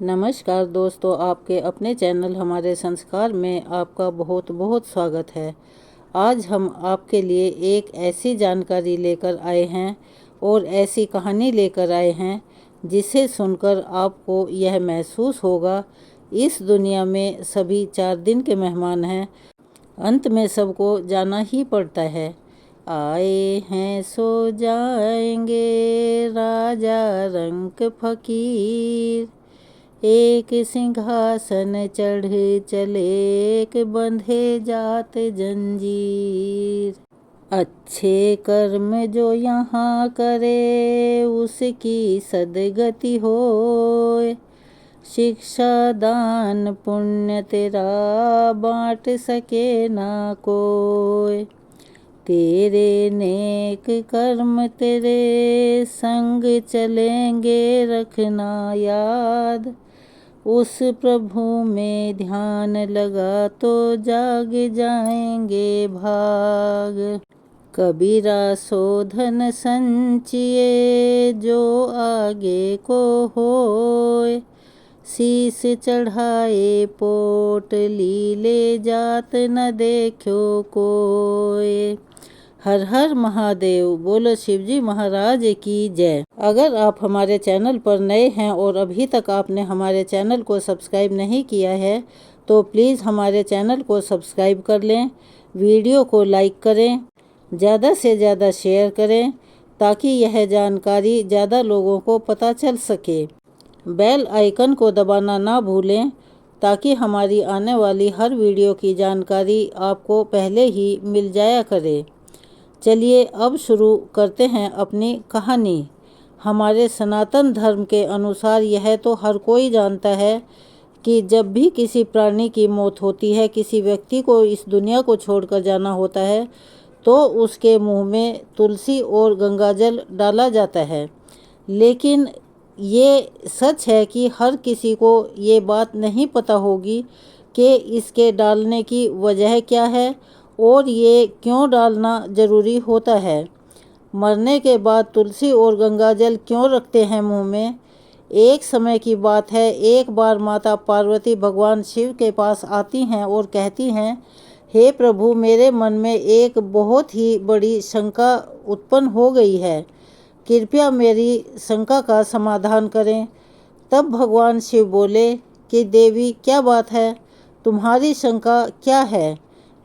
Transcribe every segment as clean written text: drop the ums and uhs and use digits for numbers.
नमस्कार दोस्तों, आपके अपने चैनल हमारे संस्कार में आपका बहुत बहुत स्वागत है। आज हम आपके लिए एक ऐसी जानकारी लेकर आए हैं और ऐसी कहानी लेकर आए हैं जिसे सुनकर आपको यह महसूस होगा इस दुनिया में सभी 4 दिन के मेहमान हैं, अंत में सबको जाना ही पड़ता है। आए हैं सो जाएंगे राजा रंक फकीर, एक सिंहासन चढ़ चले एक बंधे जात जंजीर। अच्छे कर्म जो यहाँ करे उसकी सदगति होए, शिक्षा दान पुण्य तेरा बांट सके ना कोई। तेरे नेक कर्म तेरे संग चलेंगे रखना याद, उस प्रभु में ध्यान लगा तो जाग जाएंगे भाग। कबीरा सो धन संचिए जो आगे को होए, शीस चढ़ाए पोट लीले जात न देखो कोई। हर हर महादेव। बोलो शिवजी महाराज की जय। अगर आप हमारे चैनल पर नए हैं और अभी तक आपने हमारे चैनल को सब्सक्राइब नहीं किया है तो प्लीज़ हमारे चैनल को सब्सक्राइब कर लें, वीडियो को लाइक करें, ज़्यादा से ज़्यादा शेयर करें ताकि यह जानकारी ज़्यादा लोगों को पता चल सके। बेल आइकन को दबाना ना भूलें ताकि हमारी आने वाली हर वीडियो की जानकारी आपको पहले ही मिल जाया करे। चलिए अब शुरू करते हैं अपनी कहानी। हमारे सनातन धर्म के अनुसार यह तो हर कोई जानता है कि जब भी किसी प्राणी की मौत होती है, किसी व्यक्ति को इस दुनिया को छोड़कर जाना होता है, तो उसके मुंह में तुलसी और गंगाजल डाला जाता है। लेकिन ये सच है कि हर किसी को ये बात नहीं पता होगी कि इसके डालने की वजह क्या है और ये क्यों डालना ज़रूरी होता है। मरने के बाद तुलसी और गंगाजल क्यों रखते हैं मुंह में। एक समय की बात है, एक बार माता पार्वती भगवान शिव के पास आती हैं और कहती हैं, हे प्रभु, मेरे मन में एक बहुत ही बड़ी शंका उत्पन्न हो गई है, कृपया मेरी शंका का समाधान करें। तब भगवान शिव बोले कि देवी, क्या बात है, तुम्हारी शंका क्या है,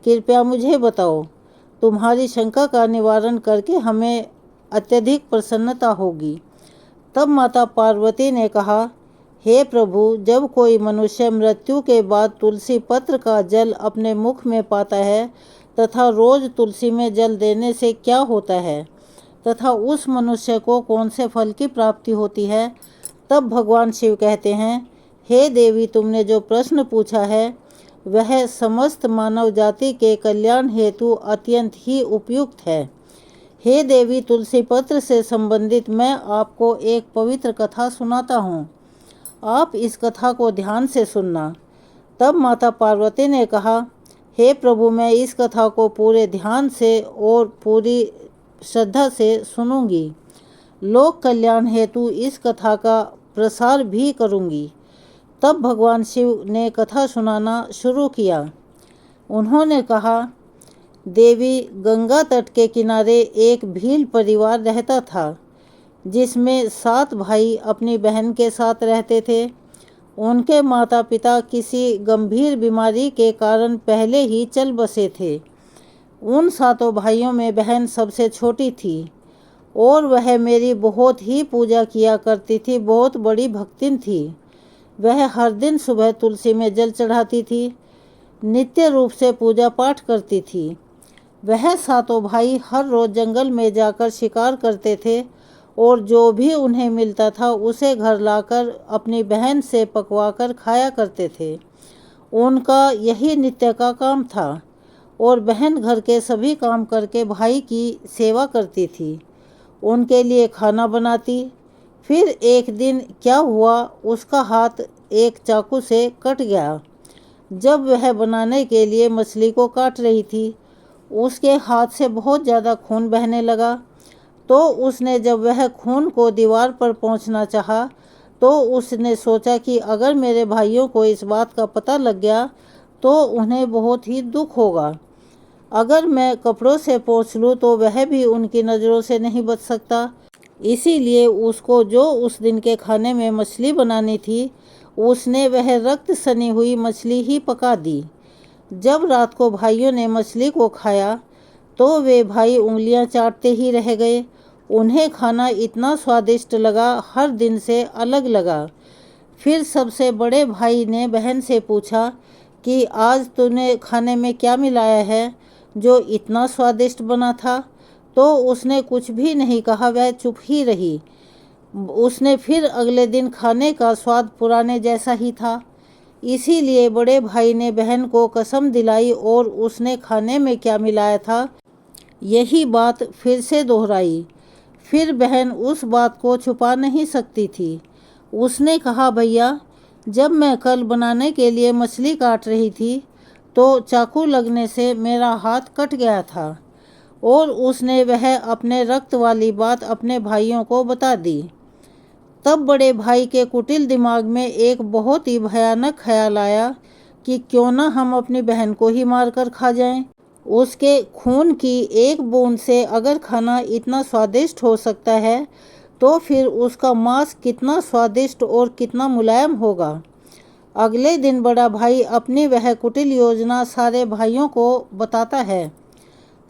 कृपया मुझे बताओ। तुम्हारी शंका का निवारण करके हमें अत्यधिक प्रसन्नता होगी। तब माता पार्वती ने कहा, हे प्रभु, जब कोई मनुष्य मृत्यु के बाद तुलसी पत्र का जल अपने मुख में पाता है तथा रोज तुलसी में जल देने से क्या होता है तथा उस मनुष्य को कौन से फल की प्राप्ति होती है। तब भगवान शिव कहते हैं, हे देवी, तुमने जो प्रश्न पूछा है वह समस्त मानव जाति के कल्याण हेतु अत्यंत ही उपयुक्त है। हे देवी, तुलसी पत्र से संबंधित मैं आपको एक पवित्र कथा सुनाता हूँ, आप इस कथा को ध्यान से सुनना। तब माता पार्वती ने कहा, हे प्रभु, मैं इस कथा को पूरे ध्यान से और पूरी श्रद्धा से सुनूंगी। लोक कल्याण हेतु इस कथा का प्रसार भी करूंगी। तब भगवान शिव ने कथा सुनाना शुरू किया। उन्होंने कहा, देवी, गंगा तट के किनारे एक भील परिवार रहता था जिसमें 7 भाई अपनी बहन के साथ रहते थे। उनके माता पिता किसी गंभीर बीमारी के कारण पहले ही चल बसे थे। उन 7 भाइयों में बहन सबसे छोटी थी और वह मेरी बहुत ही पूजा किया करती थी, बहुत बड़ी भक्तिन थी। वह हर दिन सुबह तुलसी में जल चढ़ाती थी, नित्य रूप से पूजा पाठ करती थी। वह 7 भाई हर रोज जंगल में जाकर शिकार करते थे और जो भी उन्हें मिलता था उसे घर लाकर अपनी बहन से पकवाकर खाया करते थे। उनका यही नित्य का काम था और बहन घर के सभी काम करके भाई की सेवा करती थी, उनके लिए खाना बनाती। फिर एक दिन क्या हुआ, उसका हाथ एक चाकू से कट गया। जब वह बनाने के लिए मछली को काट रही थी, उसके हाथ से बहुत ज़्यादा खून बहने लगा। तो उसने जब वह खून को दीवार पर पोंछना चाहा तो उसने सोचा कि अगर मेरे भाइयों को इस बात का पता लग गया तो उन्हें बहुत ही दुख होगा। अगर मैं कपड़ों से पोंछ लूँ तो वह भी उनकी नज़रों से नहीं बच सकता। इसीलिए उसको जो उस दिन के खाने में मछली बनानी थी, उसने वह रक्त सनी हुई मछली ही पका दी। जब रात को भाइयों ने मछली को खाया तो वे भाई उंगलियां चाटते ही रह गए। उन्हें खाना इतना स्वादिष्ट लगा, हर दिन से अलग लगा। फिर सबसे बड़े भाई ने बहन से पूछा कि आज तूने खाने में क्या मिलाया है जो इतना स्वादिष्ट बना था? तो उसने कुछ भी नहीं कहा, वह चुप ही रही। उसने फिर अगले दिन खाने का स्वाद पुराने जैसा ही था। इसीलिए बड़े भाई ने बहन को कसम दिलाई और उसने खाने में क्या मिलाया था यही बात फिर से दोहराई। फिर बहन उस बात को छुपा नहीं सकती थी। उसने कहा, भैया, जब मैं कल बनाने के लिए मछली काट रही थी तो चाकू लगने से मेरा हाथ कट गया था। और उसने वह अपने रक्त वाली बात अपने भाइयों को बता दी। तब बड़े भाई के कुटिल दिमाग में एक बहुत ही भयानक ख्याल आया कि क्यों न हम अपनी बहन को ही मारकर खा जाएं। उसके खून की एक बूंद से अगर खाना इतना स्वादिष्ट हो सकता है तो फिर उसका मांस कितना स्वादिष्ट और कितना मुलायम होगा। अगले दिन बड़ा भाई अपनी वह कुटिल योजना सारे भाइयों को बताता है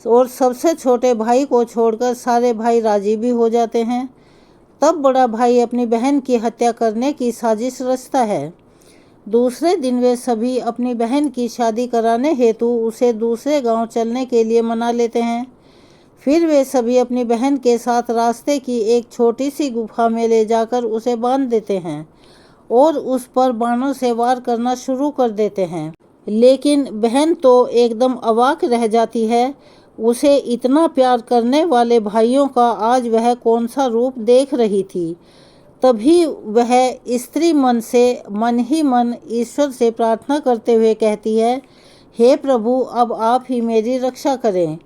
और सबसे छोटे भाई को छोड़कर सारे भाई राजी भी हो जाते हैं। तब बड़ा भाई अपनी बहन की हत्या करने की साजिश रचता है। दूसरे दिन वे सभी अपनी बहन की शादी कराने हेतु उसे दूसरे गांव चलने के लिए मना लेते हैं। फिर वे सभी अपनी बहन के साथ रास्ते की एक छोटी सी गुफा में ले जाकर उसे बांध देते हैं और उस पर बाणों से वार करना शुरू कर देते हैं। लेकिन बहन तो एकदम अवाक रह जाती है। उसे इतना प्यार करने वाले भाइयों का आज वह कौन सा रूप देख रही थी। तभी वह स्त्री मन ही मन ईश्वर से प्रार्थना करते हुए कहती है, हे प्रभु, अब आप ही मेरी रक्षा करें।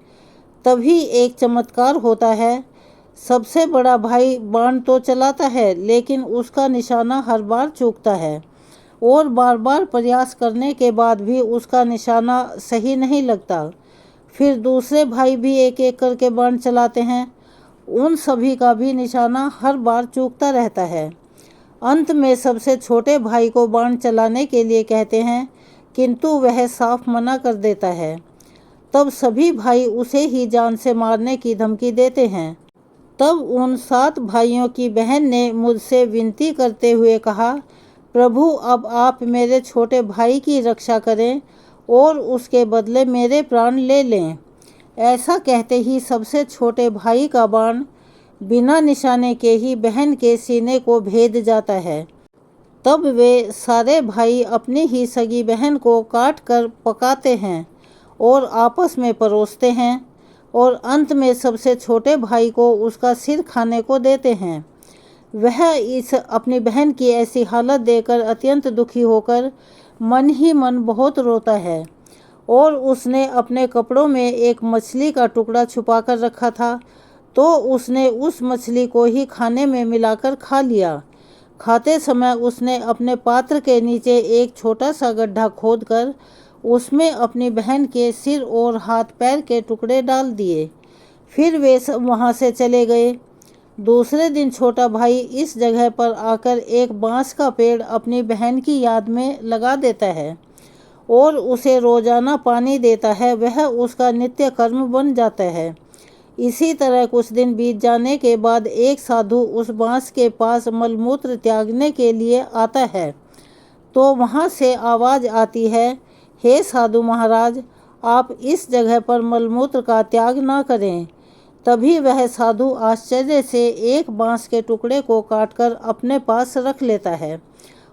तभी एक चमत्कार होता है। सबसे बड़ा भाई बाण तो चलाता है लेकिन उसका निशाना हर बार चूकता है और बार बार प्रयास करने के बाद भी उसका निशाना सही नहीं लगता। फिर दूसरे भाई भी एक एक करके बाण चलाते हैं, उन सभी का भी निशाना हर बार चूकता रहता है। अंत में सबसे छोटे भाई को बाण चलाने के लिए कहते हैं किंतु वह साफ मना कर देता है। तब सभी भाई उसे ही जान से मारने की धमकी देते हैं। तब उन 7 भाइयों की बहन ने मुझसे विनती करते हुए कहा, प्रभु, अब आप मेरे छोटे भाई की रक्षा करें और उसके बदले मेरे प्राण ले लें। ऐसा कहते ही सबसे छोटे भाई का बाण बिना निशाने के ही बहन के सीने को भेद जाता है। तब वे सारे भाई अपनी ही सगी बहन को काट कर पकाते हैं और आपस में परोसते हैं और अंत में सबसे छोटे भाई को उसका सिर खाने को देते हैं। वह इस अपनी बहन की ऐसी हालत देखकर अत्यंत दुखी होकर मन ही मन बहुत रोता है और उसने अपने कपड़ों में एक मछली का टुकड़ा छुपा कर रखा था तो उसने उस मछली को ही खाने में मिलाकर खा लिया। खाते समय उसने अपने पात्र के नीचे एक छोटा सा गड्ढा खोदकर उसमें अपनी बहन के सिर और हाथ पैर के टुकड़े डाल दिए। फिर वे सब वहाँ से चले गए। दूसरे दिन छोटा भाई इस जगह पर आकर एक बांस का पेड़ अपनी बहन की याद में लगा देता है और उसे रोजाना पानी देता है। वह उसका नित्य कर्म बन जाता है। इसी तरह कुछ दिन बीत जाने के बाद एक साधु उस बांस के पास मलमूत्र त्यागने के लिए आता है तो वहाँ से आवाज़ आती है, हे साधु महाराज, आप इस जगह पर मलमूत्र का त्याग ना करें। तभी वह साधु आश्चर्य से एक बांस के टुकड़े को काटकर अपने पास रख लेता है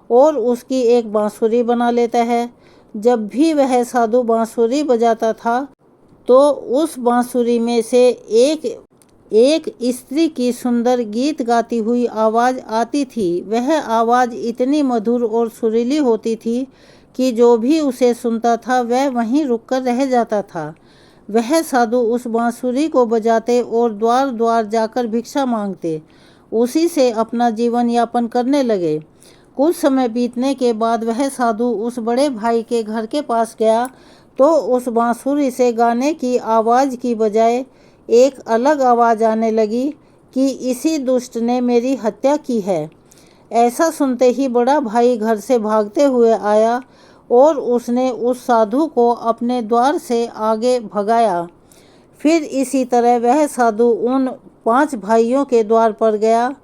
और उसकी एक बांसुरी बना लेता है। जब भी वह साधु बांसुरी बजाता था तो उस बांसुरी में से एक स्त्री की सुंदर गीत गाती हुई आवाज़ आती थी। वह आवाज़ इतनी मधुर और सुरीली होती थी कि जो भी उसे सुनता था वह वहीं रुककर रह जाता था। वह साधु उस बांसुरी को बजाते और द्वार द्वार जाकर भिक्षा मांगते उसी से अपना जीवन यापन करने लगे। कुछ समय बीतने के बाद वह साधु उस बड़े भाई के घर के पास गया तो उस बांसुरी से गाने की आवाज़ की बजाय एक अलग आवाज़ आने लगी कि इसी दुष्ट ने मेरी हत्या की है। ऐसा सुनते ही बड़ा भाई घर से भागते हुए आया और उसने उस साधु को अपने द्वार से आगे भगाया। फिर इसी तरह वह साधु उन 5 भाइयों के द्वार पर गया,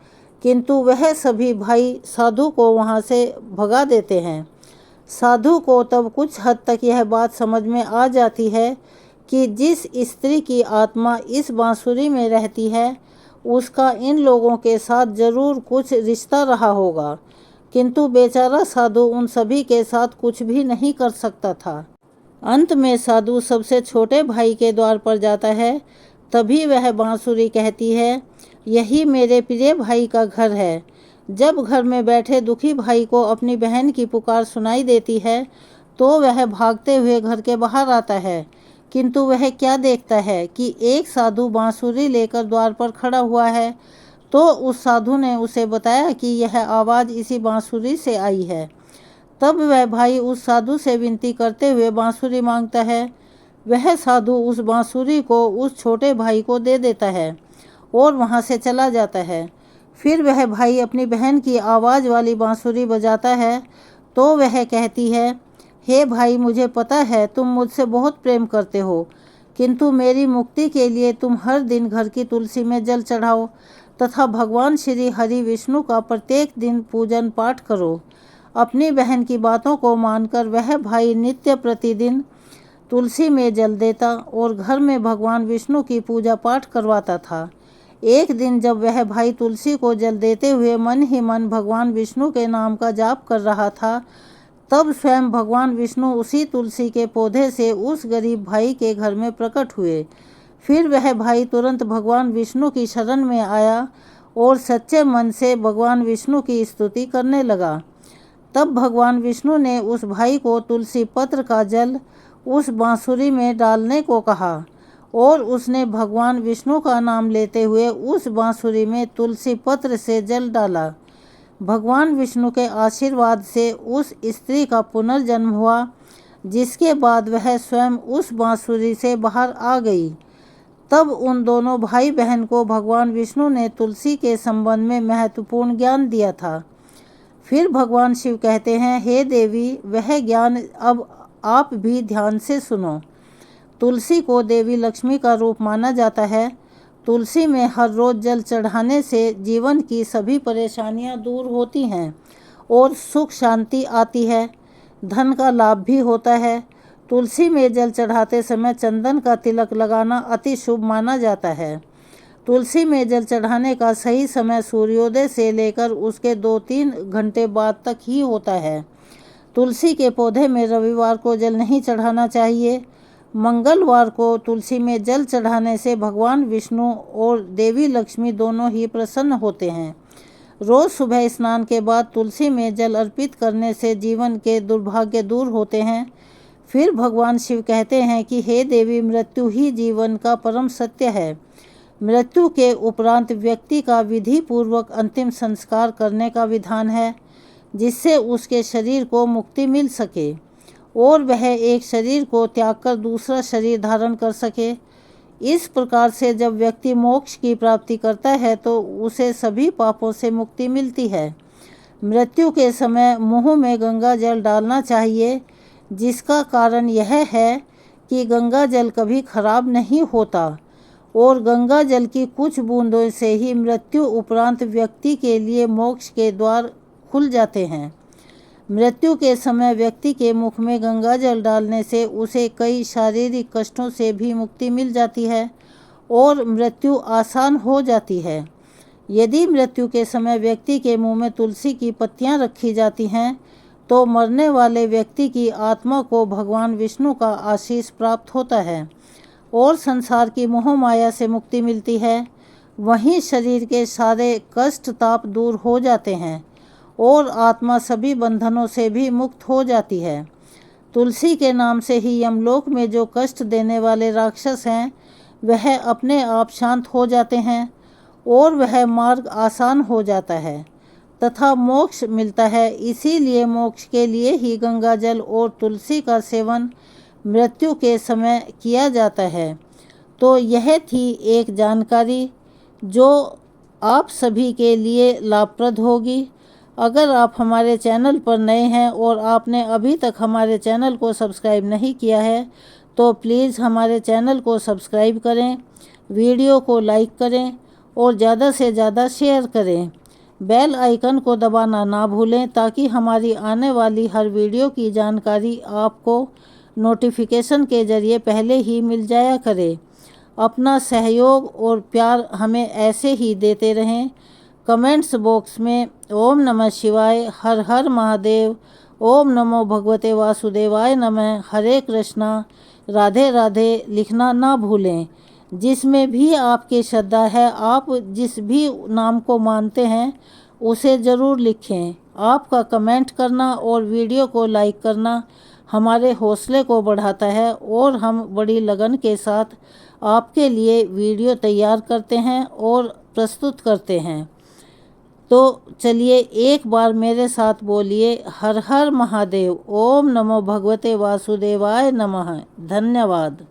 किंतु वह सभी भाई साधु को वहाँ से भगा देते हैं। साधु को तब कुछ हद तक यह बात समझ में आ जाती है कि जिस स्त्री की आत्मा इस बांसुरी में रहती है उसका इन लोगों के साथ जरूर कुछ रिश्ता रहा होगा, किंतु बेचारा साधु उन सभी के साथ कुछ भी नहीं कर सकता था। अंत में साधु सबसे छोटे भाई के द्वार पर जाता है। तभी वह बांसुरी कहती है, यही मेरे प्रिय भाई का घर है। जब घर में बैठे दुखी भाई को अपनी बहन की पुकार सुनाई देती है तो वह भागते हुए घर के बाहर आता है, किंतु वह क्या देखता है कि एक साधु बांसुरी लेकर द्वार पर खड़ा हुआ है। तो उस साधु ने उसे बताया कि यह आवाज़ इसी बांसुरी से आई है। तब वह भाई उस साधु से विनती करते हुए बांसुरी मांगता है। वह साधु उस बांसुरी को उस छोटे भाई को दे देता है और वहाँ से चला जाता है। फिर वह भाई अपनी बहन की आवाज़ वाली बांसुरी बजाता है तो वह कहती है, हे भाई, मुझे पता है तुम मुझसे बहुत प्रेम करते हो, किंतु मेरी मुक्ति के लिए तुम हर दिन घर की तुलसी में जल चढ़ाओ तथा भगवान श्री हरि विष्णु का प्रत्येक दिन पूजन पाठ करो। अपनी बहन की बातों को मानकर वह भाई नित्य प्रतिदिन तुलसी में जल देता और घर में भगवान विष्णु की पूजा पाठ करवाता था। एक दिन जब वह भाई तुलसी को जल देते हुए मन ही मन भगवान विष्णु के नाम का जाप कर रहा था, तब स्वयं भगवान विष्णु उसी तुलसी के पौधे से उस गरीब भाई के घर में प्रकट हुए। फिर वह भाई तुरंत भगवान विष्णु की शरण में आया और सच्चे मन से भगवान विष्णु की स्तुति करने लगा। तब भगवान विष्णु ने उस भाई को तुलसी पत्र का जल उस बांसुरी में डालने को कहा और उसने भगवान विष्णु का नाम लेते हुए उस बांसुरी में तुलसी पत्र से जल डाला। भगवान विष्णु के आशीर्वाद से उस स्त्री का पुनर्जन्म हुआ, जिसके बाद वह स्वयं उस बांसुरी से बाहर आ गई। तब उन दोनों भाई बहन को भगवान विष्णु ने तुलसी के संबंध में महत्वपूर्ण ज्ञान दिया था। फिर भगवान शिव कहते हैं, हे देवी, वह ज्ञान अब आप भी ध्यान से सुनो। तुलसी को देवी लक्ष्मी का रूप माना जाता है। तुलसी में हर रोज जल चढ़ाने से जीवन की सभी परेशानियां दूर होती हैं और सुख शांति आती है, धन का लाभ भी होता है। तुलसी में जल चढ़ाते समय चंदन का तिलक लगाना अति शुभ माना जाता है। तुलसी में जल चढ़ाने का सही समय सूर्योदय से लेकर उसके 2-3 घंटे बाद तक ही होता है। तुलसी के पौधे में रविवार को जल नहीं चढ़ाना चाहिए। मंगलवार को तुलसी में जल चढ़ाने से भगवान विष्णु और देवी लक्ष्मी दोनों ही प्रसन्न होते हैं। रोज सुबह स्नान के बाद तुलसी में जल अर्पित करने से जीवन के दुर्भाग्य दूर होते हैं। फिर भगवान शिव कहते हैं कि हे देवी, मृत्यु ही जीवन का परम सत्य है। मृत्यु के उपरांत व्यक्ति का विधि पूर्वक अंतिम संस्कार करने का विधान है, जिससे उसके शरीर को मुक्ति मिल सके और वह एक शरीर को त्याग कर दूसरा शरीर धारण कर सके। इस प्रकार से जब व्यक्ति मोक्ष की प्राप्ति करता है तो उसे सभी पापों से मुक्ति मिलती है। मृत्यु के समय मुंह में गंगा जल डालना चाहिए, जिसका कारण यह है कि गंगा जल कभी खराब नहीं होता और गंगा जल की कुछ बूंदों से ही मृत्यु उपरांत व्यक्ति के लिए मोक्ष के द्वार खुल जाते हैं। मृत्यु के समय व्यक्ति के मुख में गंगा जल डालने से उसे कई शारीरिक कष्टों से भी मुक्ति मिल जाती है और मृत्यु आसान हो जाती है। यदि मृत्यु के समय व्यक्ति के मुंह में तुलसी की पत्तियां रखी जाती हैं तो मरने वाले व्यक्ति की आत्मा को भगवान विष्णु का आशीष प्राप्त होता है और संसार की मोह माया से मुक्ति मिलती है। वहीं शरीर के सारे कष्ट ताप दूर हो जाते हैं और आत्मा सभी बंधनों से भी मुक्त हो जाती है। तुलसी के नाम से ही यमलोक में जो कष्ट देने वाले राक्षस हैं वह अपने आप शांत हो जाते हैं और वह मार्ग आसान हो जाता है तथा मोक्ष मिलता है। इसीलिए मोक्ष के लिए ही गंगा जल और तुलसी का सेवन मृत्यु के समय किया जाता है। तो यह थी एक जानकारी जो आप सभी के लिए लाभप्रद होगी। अगर आप हमारे चैनल पर नए हैं और आपने अभी तक हमारे चैनल को सब्सक्राइब नहीं किया है तो प्लीज़ हमारे चैनल को सब्सक्राइब करें, वीडियो को लाइक करें और ज़्यादा से ज़्यादा शेयर करें। बेल आइकन को दबाना ना भूलें ताकि हमारी आने वाली हर वीडियो की जानकारी आपको नोटिफिकेशन के ज़रिए पहले ही मिल जाया करे। अपना सहयोग और प्यार हमें ऐसे ही देते रहें। कमेंट्स बॉक्स में ओम नमः शिवाय, हर हर महादेव, ओम नमो भगवते वासुदेवाय नमः, हरे कृष्णा, राधे राधे लिखना ना भूलें। जिसमें भी आपकी श्रद्धा है, आप जिस भी नाम को मानते हैं उसे ज़रूर लिखें। आपका कमेंट करना और वीडियो को लाइक करना हमारे हौसले को बढ़ाता है और हम बड़ी लगन के साथ आपके लिए वीडियो तैयार करते हैं और प्रस्तुत करते हैं। तो चलिए एक बार मेरे साथ बोलिए, हर हर महादेव, ओम नमो भगवते वासुदेवाय नमः। धन्यवाद।